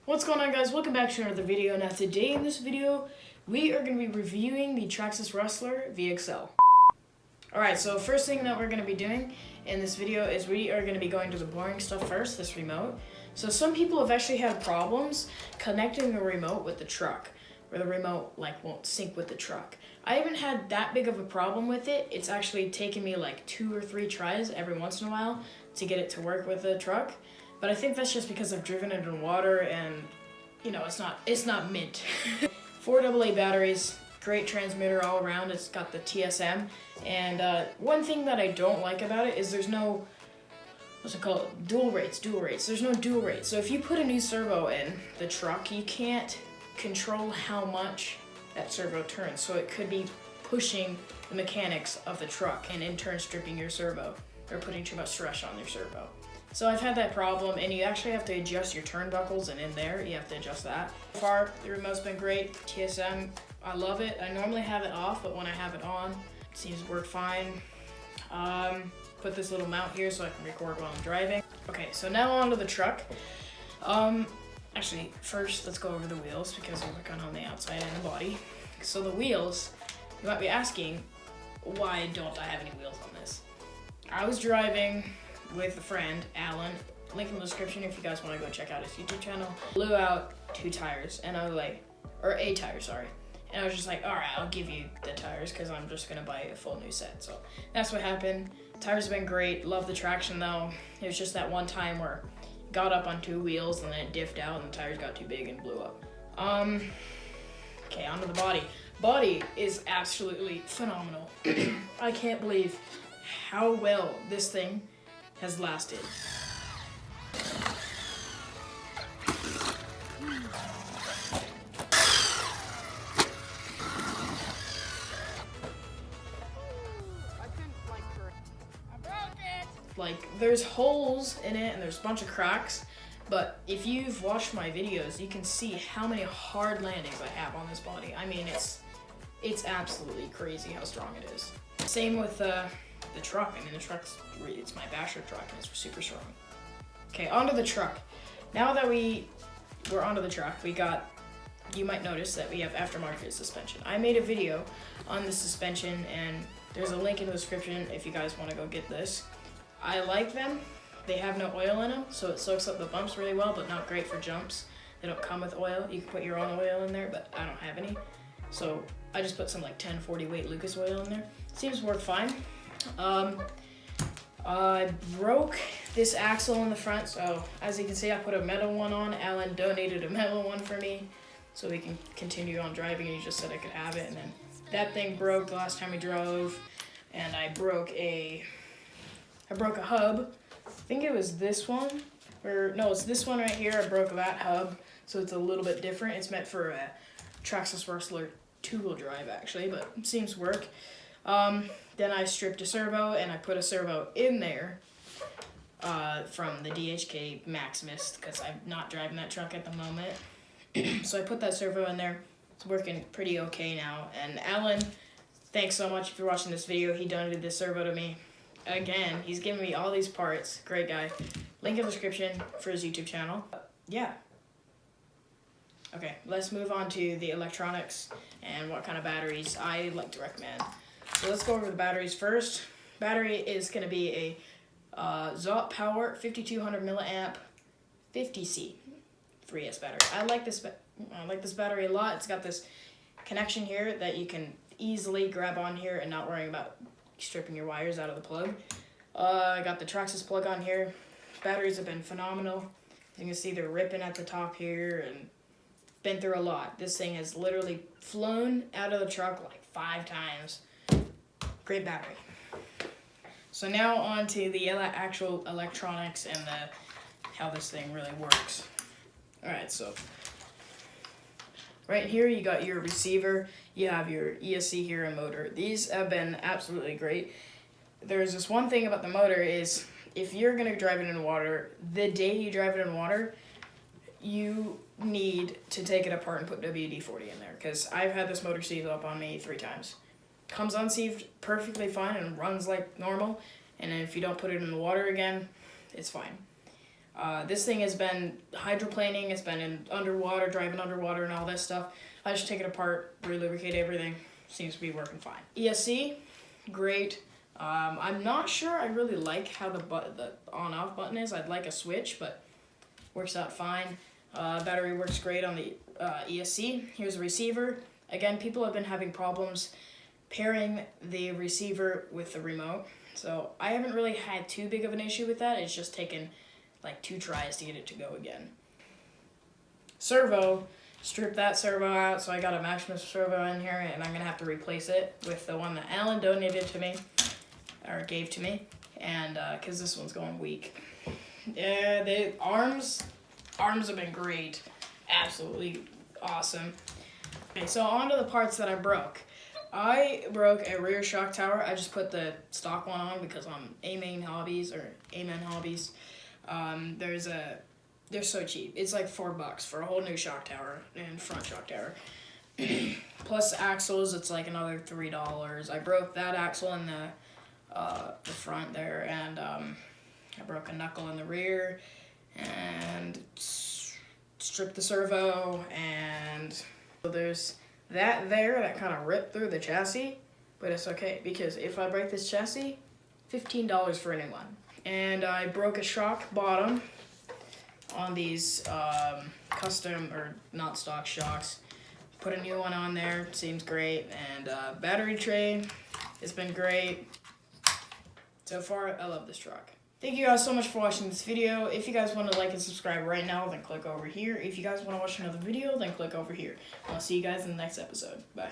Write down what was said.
What's going on, guys? Welcome back to another video. Now today in this video we are going to be reviewing the Traxxas Rustler VXL. Alright, so first thing that we're going to be doing in this video is we are going to be going to the boring stuff first, this remote. So some people have actually had problems connecting the remote with the truck, where the remote won't sync with the truck. I haven't had that big of a problem with it. It's actually taken me like 2 or 3 tries every once in a while to get it to work with the truck. But I think that's just because I've driven it in water and, you know, it's not mint. 4 AA batteries, great transmitter all around. It's got the TSM. And one thing that I don't like about it is there's no, what's it called? Dual rates. There's no dual rates. So if you put a new servo in the truck, you can't control how much that servo turns. So it could be pushing the mechanics of the truck and in turn stripping your servo or putting too much stress on your servo. So I've had that problem, and you actually have to adjust your turnbuckles, and in there you have to adjust that. So far, the remote's been great. TSM, I love it. I normally have it off, but when I have it on, it seems to work fine. Put this little mount here so I can record while I'm driving. Okay, so now onto the truck. Actually, first let's go over the wheels because we're working on the outside and the body. So the wheels, you might be asking, why don't I have any wheels on this? I was driving with a friend, Alan, link in the description if you guys want to go check out his YouTube channel. Blew out 2 tires, and I was like, or a tire, sorry. And I was just like, all right, I'll give you the tires because I'm just gonna buy a full new set. So that's what happened. Tires have been great. Love the traction though. It was just that one time where it got up on 2 wheels and then it diffed out and the tires got too big and blew up. Okay, onto the body. Body is absolutely phenomenal. I can't believe how well this thing has lasted. Like, there's holes in it and there's a bunch of cracks, but if you've watched my videos, you can see how many hard landings I have on this body. I mean, it's absolutely crazy how strong it is. Same with the truck. I mean, it's my basher truck and it's super strong. Okay, onto the truck. Now that we're onto the truck, you might notice that we have aftermarket suspension. I made a video on the suspension and there's a link in the description if you guys want to go get this. I like them. They have no oil in them, so it soaks up the bumps really well, but not great for jumps. They don't come with oil. You can put your own oil in there, but I don't have any. So I just put some like 1040 weight Lucas oil in there. Seems to work fine. I broke this axle in the front, so as you can see, I put a metal one on. Alan donated a metal one for me so we can continue on driving, and he just said I could have it. And then that thing broke the last time we drove, and I broke a hub. I think it was this one, or no, it's this one right here. I broke that hub, so it's a little bit different. It's meant for a Traxxas Rustler 2-wheel drive actually, but it seems to work. Then I stripped a servo and I put a servo in there from the DHK Maximus because I'm not driving that truck at the moment. So I put that servo in there. It's working pretty okay now. And Alan, thanks so much for watching this video. He donated this servo to me. Again, he's giving me all these parts. Great guy. Link in the description for his YouTube channel. Yeah. Okay, let's move on to the electronics and what kind of batteries I like to recommend. So let's go over the batteries first. Battery is going to be a Zot Power 5200 milliamp 50C 3S battery. I like this battery a lot. It's got this connection here that you can easily grab on here and not worrying about stripping your wires out of the plug. I got the Traxxas plug on here. Batteries have been phenomenal. You can see they're ripping at the top here and been through a lot. This thing has literally flown out of the truck like 5 times. Great battery. So now on to the actual electronics and how this thing really works. Alright, so right here you got your receiver, you have your ESC here and motor. These have been absolutely great. There's this one thing about the motor is if you're going to drive it in water, the day you drive it in water, you need to take it apart and put WD-40 in there because I've had this motor seized up on me 3 times. Comes unsieved perfectly fine and runs like normal, and then if you don't put it in the water again, it's fine. This thing has been hydroplaning, it's been in underwater, driving underwater and all this stuff. I just take it apart, re-lubricate everything, seems to be working fine. ESC, great. I'm not sure I really like how the on-off button is. I'd like a switch, but works out fine. Battery works great on the ESC. Here's the receiver. Again, people have been having problems pairing the receiver with the remote. So I haven't really had too big of an issue with that. It's just taken like 2 tries to get it to go again. Servo, strip that servo out. So I got a Maximus servo in here, and I'm gonna have to replace it with the one that Alan donated to me, or gave to me, and cause this one's going weak. Yeah, the arms have been great, absolutely awesome. Okay, so on to the parts that I broke. I broke a rear shock tower. I just put the stock one on because I'm Amen Hobbies. They're so cheap. It's like $4 for a whole new shock tower and front shock tower. Plus axles, it's like another $3. I broke that axle in the front there, and I broke a knuckle in the rear, and stripped the servo, and so there's that there that kind of ripped through the chassis, but it's okay because if I break this chassis, $15 for a new one. And I broke a shock bottom on these custom or not stock shocks. Put a new one on there, seems great, and battery tray has been great. So far, I love this truck. Thank you guys so much for watching this video. If you guys want to like and subscribe right now, then click over here. If you guys want to watch another video, then click over here. I'll see you guys in the next episode. Bye.